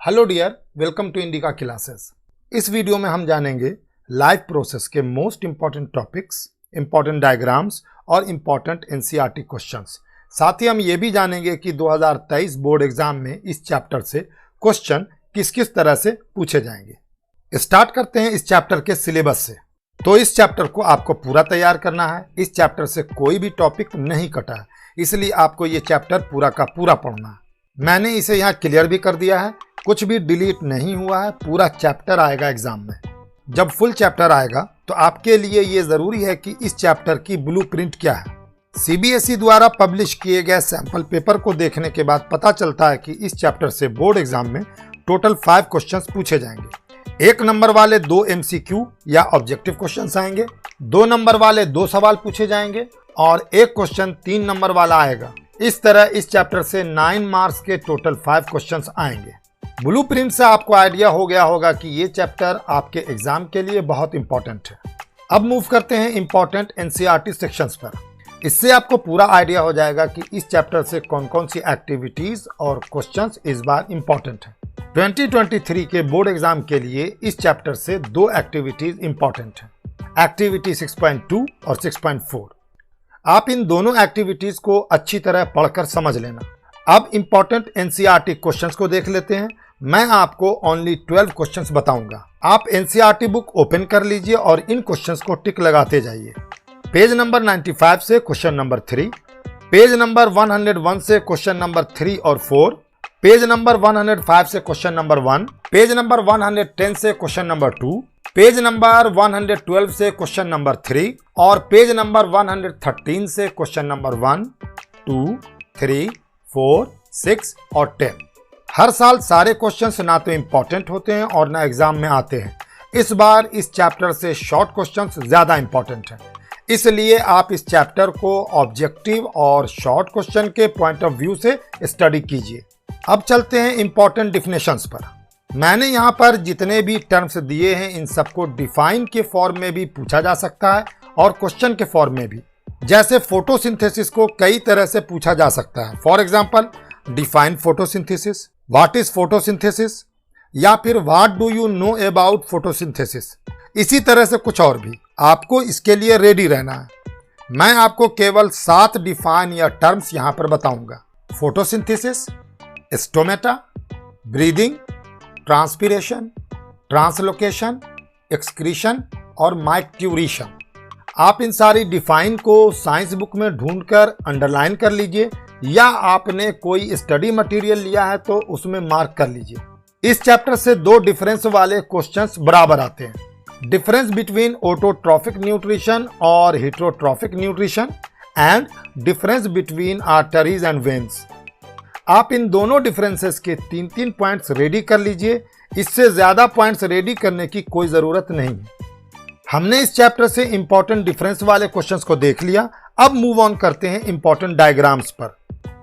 Hello dear, welcome to Indica classes. इस video में हम जानेंगे लाइफ प्रोसेस के most important topics, important diagrams और इंपॉर्टेंट एनसीईआरटी क्वेश्चंस। साथ ही हम ये भी जानेंगे कि 2023 बोर्ड एग्जाम में इस चैप्टर से क्वेश्चन किस किस तरह से पूछे जाएंगे। स्टार्ट करते हैं इस चैप्टर के सिलेबस से। तो इस चैप्टर को आपको पूरा तैयार करना है। इस चैप्टर से कोई भी टॉपिक नहीं कटा है, इसलिए आपको ये चैप्टर पूरा का पूरा पढ़ना है। मैंने इसे यहाँ क्लियर भी कर दिया है, कुछ भी डिलीट नहीं हुआ है। पूरा चैप्टर आएगा एग्जाम में। जब फुल चैप्टर आएगा तो आपके लिए ये जरूरी है कि इस चैप्टर की ब्लूप्रिंट क्या है। सीबीएसई द्वारा पब्लिश किए गए सैंपल पेपर को देखने के बाद पता चलता है कि इस चैप्टर से बोर्ड एग्जाम में टोटल 5 क्वेश्चंस पूछे जाएंगे। 1 नंबर वाले 2 एमसीक्यू या ऑब्जेक्टिव क्वेश्चंस आएंगे, 2 नंबर वाले 2 सवाल पूछे जाएंगे और 1 क्वेश्चन 3 नंबर वाला आएगा। इस तरह इस चैप्टर से 9 मार्क्स के टोटल 5 क्वेश्चंस आएंगे। ब्लूप्रिंट से आपको आइडिया हो गया होगा कि ये चैप्टर आपके एग्जाम के लिए बहुत इंपॉर्टेंट है। अब मूव करते हैं इंपॉर्टेंट एनसीईआरटी सेक्शंस पर। इससे आपको पूरा आइडिया हो जाएगा कि इस चैप्टर से कौन कौन सी एक्टिविटीज और क्वेश्चंस इस बार इंपॉर्टेंट हैं। 2023 के बोर्ड एग्जाम के लिए इस चैप्टर से 2 एक्टिविटीज इंपॉर्टेंट हैं, एक्टिविटी 6.2 और 6.4। आप इन दोनों एक्टिविटीज को अच्छी तरह पढ़कर समझ लेना। अब इंपॉर्टेंट एनसीईआरटी क्वेश्चंस को देख लेते हैं। मैं आपको ओनली 12 क्वेश्चंस बताऊंगा। आप एनसीईआरटी बुक ओपन कर लीजिए और इन क्वेश्चंस को टिक लगाते जाइए। पेज नंबर 95 से क्वेश्चन नंबर 3, पेज नंबर 101 से क्वेश्चन नंबर 3 और 4, पेज नंबर 105 से क्वेश्चन नंबर 1, पेज नंबर 110 से क्वेश्चन नंबर 2, पेज नंबर 112 से क्वेश्चन नंबर 3 और पेज नंबर 113 से क्वेश्चन नंबर 1, 2, 3, 4, 6 और 10। हर साल सारे क्वेश्चंस ना तो इंपॉर्टेंट होते हैं और ना एग्जाम में आते हैं। इस बार इस चैप्टर से शॉर्ट क्वेश्चंस ज्यादा इंपॉर्टेंट हैं, इसलिए आप इस चैप्टर को ऑब्जेक्टिव और शॉर्ट क्वेश्चन के पॉइंट ऑफ व्यू से स्टडी कीजिए। अब चलते हैं इंपॉर्टेंट डिफिनेशंस पर। मैंने यहाँ पर जितने भी टर्म्स दिए हैं इन सबको डिफाइन के फॉर्म में भी पूछा जा सकता है और क्वेश्चन के फॉर्म में भी। जैसे फोटोसिंथेसिस को कई तरह से पूछा जा सकता है। For example, define photosynthesis, what is photosynthesis, या फिर what do you know about photosynthesis. इसी तरह से कुछ और भी। आपको इसके लिए रेडी रहना है। मैं आपको केवल 7 डिफाइन या टर्म्स यहाँ पर बताऊंगा। Photosynthesis, stomata, breathing, transpiration, translocation, excretion और माइक्ट्यूरेशन। आप इन सारी डिफाइन को साइंस बुक में ढूंढकर अंडरलाइन कर लीजिए या आपने कोई स्टडी मटेरियल लिया है तो उसमें मार्क कर लीजिए। इस चैप्टर से 2 डिफरेंस वाले क्वेश्चंस बराबर आते हैं। डिफरेंस बिटवीन ऑटोट्रॉफिक न्यूट्रिशन और heterotrophic nutrition and difference between arteries and veins. आप इन दोनों डिफरेंसेस के 3-3 पॉइंट्स रेडी कर लीजिए। इससे ज्यादा पॉइंट्स रेडी करने की कोई जरूरत नहीं है। हमने इस चैप्टर से इंपॉर्टेंट डिफरेंस वाले क्वेश्चंस को देख लिया। अब मूव ऑन करते हैं इंपॉर्टेंट डायग्राम्स पर।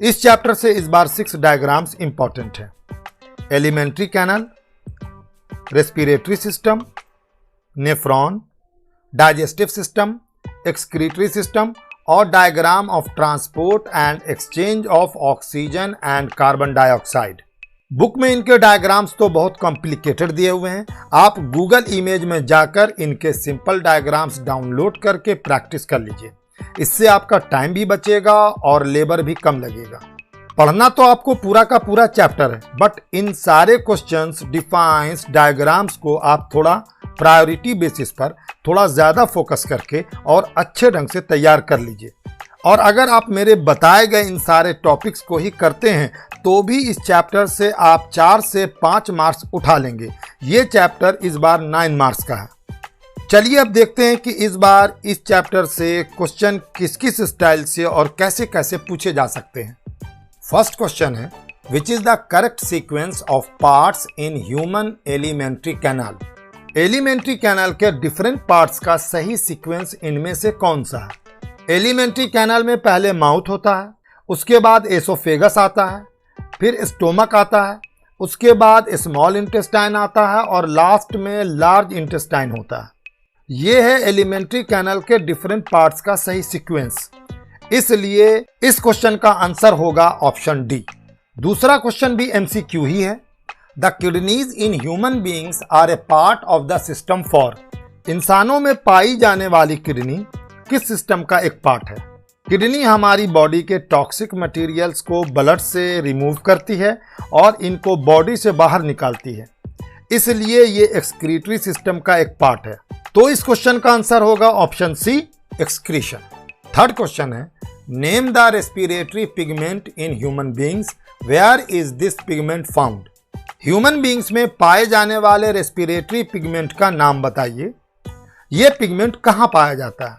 इस चैप्टर से इस बार 6 डायग्राम्स इंपॉर्टेंट हैं। Elementary canal, respiratory system, nephron, digestive system, excretory system और diagram of transport and exchange of oxygen and carbon dioxide. Book में इनके डायग्राम्स तो बहुत कॉम्प्लिकेटेड दिए हुए हैं। आप गूगल इमेज में जाकर इनके सिंपल डायग्राम्स डाउनलोड करके प्रैक्टिस कर लीजिए। इससे आपका टाइम भी बचेगा और लेबर भी कम लगेगा। पढ़ना तो आपको पूरा का पूरा चैप्टर है, बट इन सारे क्वेश्चंस, डिफाइंस, डायग्राम्स को आप थोड़ा प्रायोरिटी बेसिस पर थोड़ा ज्यादा फोकस करके और अच्छे ढंग से तैयार कर लीजिए। और अगर आप मेरे बताए गए इन सारे टॉपिक्स को ही करते हैं तो भी इस चैप्टर से आप 4 से 5 मार्क्स उठा लेंगे। ये चैप्टर इस बार 9 मार्क्स का है। चलिए अब देखते हैं कि इस बार इस चैप्टर से क्वेश्चन किस किस स्टाइल से और कैसे कैसे पूछे जा सकते हैं। फर्स्ट क्वेश्चन है, which is the correct sequence of parts in human alimentary canal. Elementary canal के डिफरेंट पार्ट्स का सही सीक्वेंस इनमें से कौन सा है। एलिमेंट्री कैनाल में पहले माउथ होता है, उसके बाद एसोफेगस आता है, फिर स्टोमक आता है, उसके बाद स्मॉल इंटेस्टाइन आता है और लास्ट में लार्ज इंटेस्टाइन होता है। ये है एलिमेंट्री कैनाल के डिफरेंट पार्ट्स का सही सीक्वेंस। इसलिए इस क्वेश्चन का आंसर होगा ऑप्शन डी। दूसरा क्वेश्चन भी एमसीक्यू ही है। The kidneys in human beings are a part of the system for. इंसानों में पाई जाने वाली किडनी किस सिस्टम का एक पार्ट है? किडनी हमारी बॉडी के टॉक्सिक मटेरियल्स को ब्लड से रिमूव करती है और इनको बॉडी से बाहर निकालती है, इसलिए ये एक्सक्रीटरी सिस्टम का एक पार्ट है। तो इस क्वेश्चन का आंसर होगा option C, excretion. Third question है, name the respiratory pigment in human beings, where is this pigment found. Human beings में पाए जाने वाले रेस्पिरेटरी पिगमेंट का नाम बताइए। ये पिगमेंट कहाँ पाया जाता है?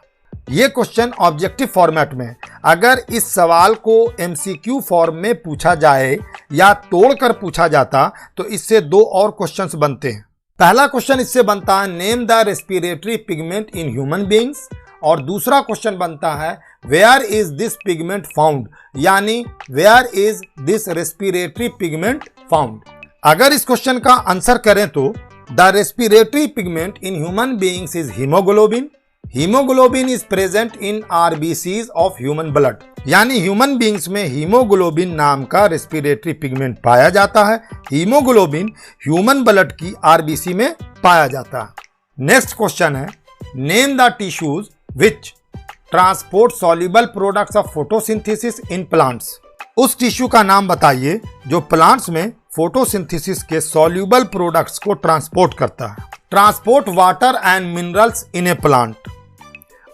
ये क्वेश्चन ऑब्जेक्टिव फॉर्मेट में, अगर इस सवाल को एमसीक्यू फॉर्म में पूछा जाए या तोड़कर पूछा जाता तो इससे दो और क्वेश्चंस बनते हैं। पहला क्वेश्चन इससे बनता है name the respiratory pigment in human beings, और दूसरा क्वेश्चन बनता है where is this pigment found, यानी where is this respiratory pigment found. अगर इस क्वेश्चन का आंसर करें तो the respiratory pigment in human beings is haemoglobin. Haemoglobin is present in RBCs of human blood, यानी ह्यूमन बीइंग्स में haemoglobin नाम का रेस्पिरेटरी पिगमेंट पाया जाता है। हीमोग्लोबिन ह्यूमन ब्लड की आरबीसी में पाया जाता है। नेक्स्ट क्वेश्चन है, name the tissues which transport soluble products of photosynthesis in plants. उस टिश्यू का नाम बताइए जो प्लांट्स में फोटोसिंथेसिस के सॉल्युबल प्रोडक्ट्स को ट्रांसपोर्ट करता है। Transport water and minerals in A plant.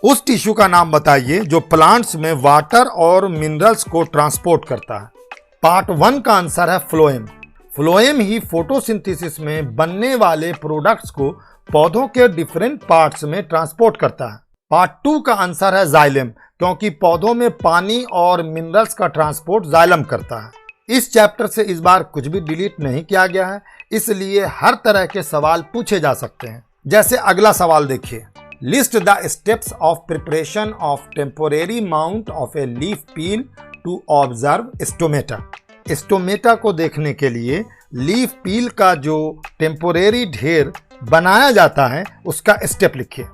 उस टिश्यू का नाम बताइए जो प्लांट्स में वाटर और मिनरल्स को ट्रांसपोर्ट करता है। पार्ट 1 का आंसर है फ्लोएम। फ्लोएम ही फोटोसिंथेसिस में बनने वाले प्रोडक्ट्स को पौधों के डिफरेंट पार्ट्स में ट्रांसपोर्ट करता है। पार्ट 2 का आंसर है जाइलम, क्योंकि पौधों में पानी और मिनरल्स का ट्रांसपोर्ट जाइलम करता है। इस चैप्टर से इस बार कुछ भी डिलीट नहीं किया गया है, इसलिए हर तरह के सवाल पूछे जा सकते हैं। जैसे अगला सवाल देखिए, list the steps of preparation of temporary mount of a leaf peel to observe stomata. Stomata को देखने के लिए लीफ पील का जो टेम्पोरेरी ढेर बनाया जाता है उसका स्टेप लिखिए।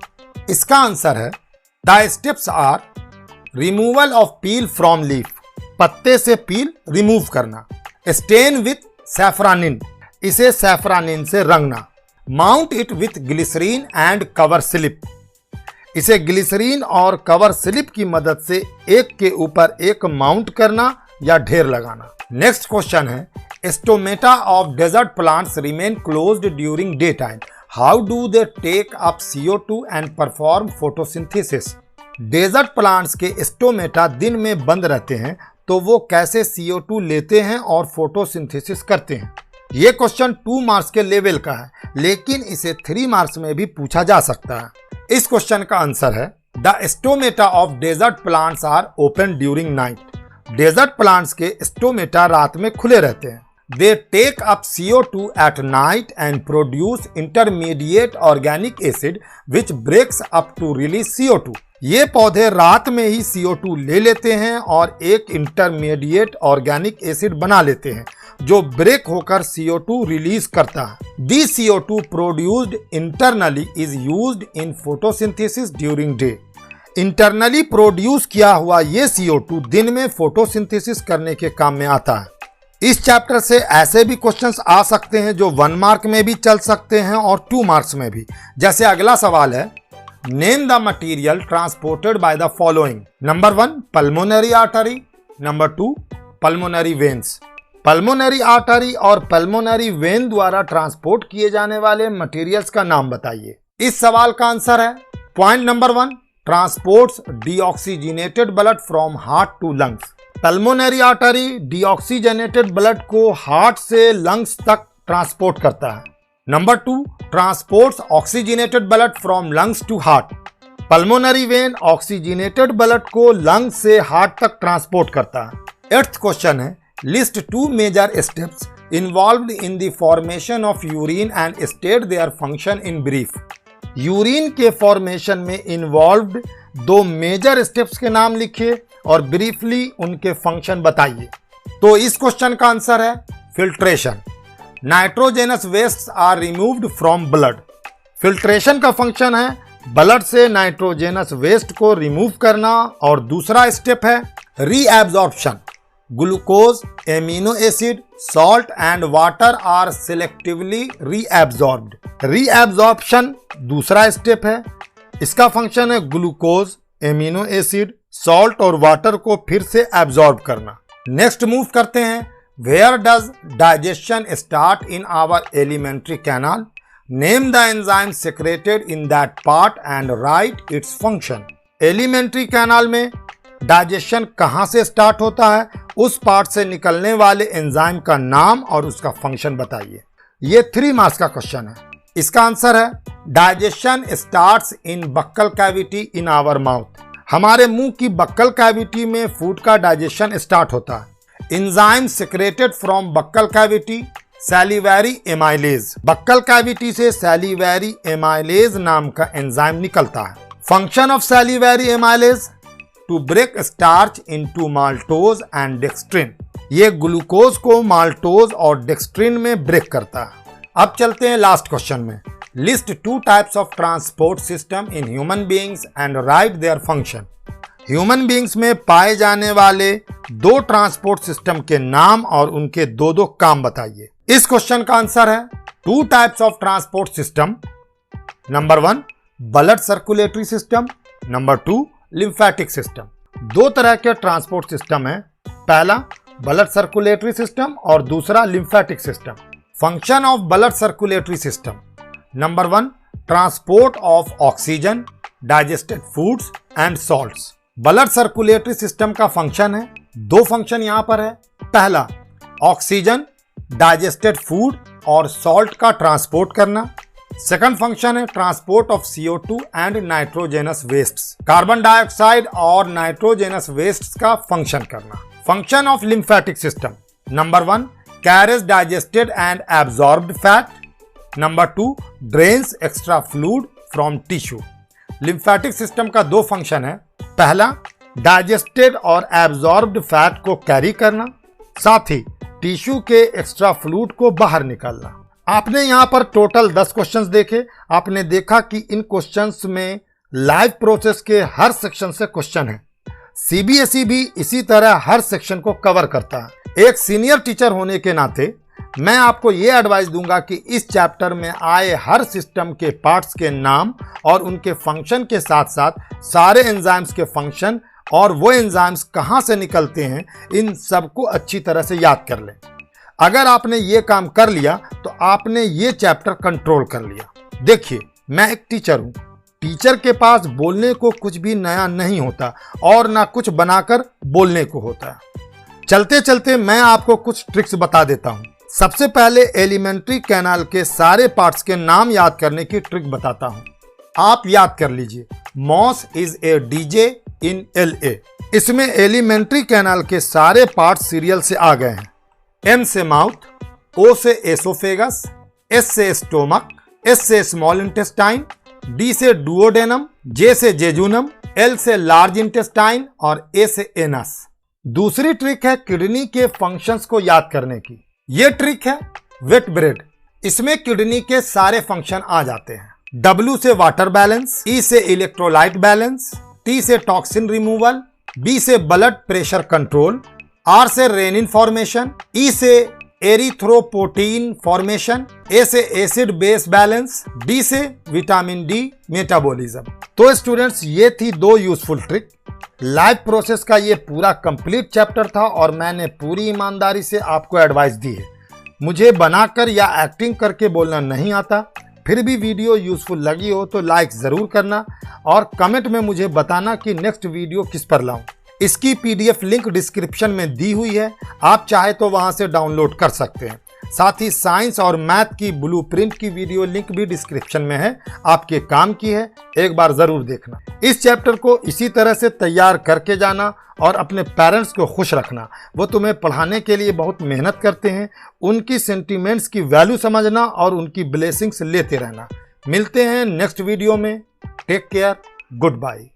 इसका आंसर है the steps are removal of peel from leaf, पत्ते से पील रिमूव करना। स्टेन विथ सैफरानिन, इसे सैफरानिन से रंगना। Mount it with glycerine and cover slip, इसे ग्लिसरीन और कवर स्लिप की मदद से एक के ऊपर एक माउंट करना या ढेर लगाना। नेक्स्ट क्वेश्चन है, stomata of desert plants remain closed during day time, how do they take up CO2 and perform photosynthesis. Desert plants के स्टोमेटा दिन में बंद रहते हैं तो वो कैसे CO2 लेते हैं और फोटोसिंथेसिस करते हैं। ये क्वेश्चन 2 मार्क्स के लेवल का है, लेकिन इसे 3 मार्क्स में भी पूछा जा सकता है। इस क्वेश्चन का आंसर है the stomata of desert plants are open during night. Desert plants के स्टोमेटा रात में खुले रहते हैं। They take up CO2 at night and produce intermediate organic acid which breaks up to release CO2। ये पौधे रात में ही CO2 ले लेते हैं और एक इंटरमीडिएट ऑर्गेनिक एसिड बना लेते हैं जो ब्रेक होकर CO2 रिलीज करता है। दी CO2 produced internally is used in photosynthesis during day. Internally produce किया हुआ ये CO2 दिन में फोटोसिंथेसिस करने के काम में आता है। इस चैप्टर से ऐसे भी क्वेश्चंस आ सकते हैं जो 1 मार्क में भी चल सकते हैं और 2 मार्क्स में भी। जैसे अगला सवाल है, name the material transported by the following. Number 1 pulmonary artery, number 2 pulmonary veins. Pulmonary artery और पल्मोनरी वेन द्वारा ट्रांसपोर्ट किए जाने वाले मटेरियल्स का नाम बताइए। इस सवाल का आंसर है point number 1, transports deoxygenated blood from heart to lungs. Pulmonary artery deoxygenated blood को हार्ट से लंग्स तक ट्रांसपोर्ट करता है। Number 2, transports oxygenated blood from lungs to heart. Pulmonary vein oxygenated blood को लंग्स से हार्ट तक transport करता है। 8th क्वेश्चन है, list 2 major steps involved in the formation of urine and state their function in brief. Urine के formation में involved 2 major steps के नाम लिखिए और ब्रीफली उनके फंक्शन बताइए। तो इस क्वेश्चन का आंसर है filtration. Nitrogenous waste are removed from blood. Filtration का फंक्शन है ब्लड से नाइट्रोजेनस वेस्ट को रिमूव करना। और दूसरा स्टेप है reabsorption. Glucose, amino acid, salt and water are selectively reabsorbed. Reabsorption दूसरा स्टेप है। इसका फंक्शन है ग्लूकोज, एमिनो एसिड, सॉल्ट और वाटर को फिर से एब्जॉर्ब करना। नेक्स्ट मूव करते हैं। Where does digestion start in our alimentary canal? Name the enzyme secreted in that part and right its function. Alimentary canal में डाइजेशन कहां से स्टार्ट होता है, उस पार्ट से निकलने वाले एंजाइम का नाम और उसका फंक्शन बताइए। ये 3 मार्क्स का क्वेश्चन है। इसका आंसर है digestion starts in buccal cavity in our mouth. हमारे मुंह की बक्कल कैविटी में फूड का डाइजेशन स्टार्ट होता है। Enzyme secreted from buccal cavity salivary amylase. Buccal cavity से सैलिवरी एमाइलेज नाम का एंजाइम निकलता है। Function of salivary amylase to break starch into maltose and dextrin. ये ग्लूकोज को माल्टोज और डेक्स्ट्रिन में ब्रेक करता है। अब चलते हैं लास्ट क्वेश्चन में। List 2 types of transport system in human beings and right their function. Human beings में पाए जाने वाले 2 ट्रांसपोर्ट सिस्टम के नाम और उनके 2 काम बताइए। इस क्वेश्चन का आंसर है 2 types of transport system. Number 1 blood circulatory system, number 2 lymphatic system. 2 तरह के ट्रांसपोर्ट सिस्टम है। पहला ब्लड सर्कुलेटरी सिस्टम और दूसरा lymphatic system. Function of blood circulatory system. Number 1 transport of oxygen, digested foods and salts. Blood circulatory system का function है, 2 function यहां पर है। पहला ऑक्सीजन, डाइजेस्टेड फूड और सॉल्ट का ट्रांसपोर्ट करना। सेकंड फंक्शन है transport of CO2 and nitrogenous wastes, carbon dioxide और नाइट्रोजेनस वेस्ट्स का फंक्शन करना। Function of lymphatic system. Number 1 carriage digested and absorbed fat. Number 2 drains extra fluid from tissue. Lymphatic system का 2 function है। पहला digested और absorbed fat को carry करना, साथ ही टिश्यू के एक्स्ट्रा फ्लूइड को बाहर निकालना। आपने यहाँ पर टोटल 10 क्वेश्चंस देखे। आपने देखा कि इन क्वेश्चंस में लाइव प्रोसेस के हर सेक्शन से क्वेश्चन है। CBSE भी इसी तरह हर सेक्शन को कवर करता है। एक सीनियर टीचर होने के नाते मैं आपको ये एडवाइस दूंगा कि इस चैप्टर में आए हर सिस्टम के पार्ट्स के नाम और उनके फंक्शन के साथ साथ सारे एंजाइम्स के फंक्शन और वो एंजाइम्स कहाँ से निकलते हैं, इन सबको अच्छी तरह से याद कर लें। अगर आपने ये काम कर लिया तो आपने ये चैप्टर कंट्रोल कर लिया। देखिए, मैं एक टीचर हूँ। टीचर के पास बोलने को कुछ भी नया नहीं होता और ना कुछ बनाकर बोलने को होता है। चलते चलते मैं आपको कुछ ट्रिक्स बता देता हूँ। सबसे पहले एलिमेंट्री कैनाल के सारे पार्ट्स के नाम याद करने की ट्रिक बताता हूँ। आप याद कर लीजिए, moss is a DJ in LA। इसमें एलिमेंट्री कैनाल के सारे पार्ट्स सीरियल से आ गए हैं। M से माउथ, O से एसोफेगस, S से स्टोमक, S से स्मॉल इंटेस्टाइन, D से डुओडेनम, J से जेजुनम, L से लार्ज इंटेस्टाइन और A से एनस। दूसरी ट्रिक है किडनी के फंक्शंस को याद करने की। ये ट्रिक है वेट ब्रेड। इसमें किडनी के सारे फंक्शन आ जाते हैं। W से वाटर बैलेंस, E से इलेक्ट्रोलाइट बैलेंस, T से टॉक्सिन रिमूवल, B से ब्लड प्रेशर कंट्रोल, R से रेनिन फॉर्मेशन, E से एरिथ्रोपोटीन फॉर्मेशन, A से एसिड बेस बैलेंस, D से विटामिन D मेटाबॉलिज्म। तो स्टूडेंट्स, ये थी 2 यूजफुल ट्रिक। लाइव प्रोसेस का ये पूरा कंप्लीट चैप्टर था और मैंने पूरी ईमानदारी से आपको एडवाइस दी है। मुझे बनाकर या एक्टिंग करके बोलना नहीं आता। फिर भी वीडियो यूजफुल लगी हो तो लाइक ज़रूर करना और कमेंट में मुझे बताना कि नेक्स्ट वीडियो किस पर लाऊं। इसकी PDF लिंक डिस्क्रिप्शन में दी हुई है, आप चाहे तो वहां से डाउनलोड कर सकते हैं। साथ ही साइंस और मैथ की ब्लूप्रिंट की वीडियो लिंक भी डिस्क्रिप्शन में है, आपके काम की है, एक बार ज़रूर देखना। इस चैप्टर को इसी तरह से तैयार करके जाना और अपने पेरेंट्स को खुश रखना। वो तुम्हें पढ़ाने के लिए बहुत मेहनत करते हैं। उनकी सेंटीमेंट्स की वैल्यू समझना और उनकी ब्लेसिंग्स लेते रहना। मिलते हैं नेक्स्ट वीडियो में। Take care, good bye.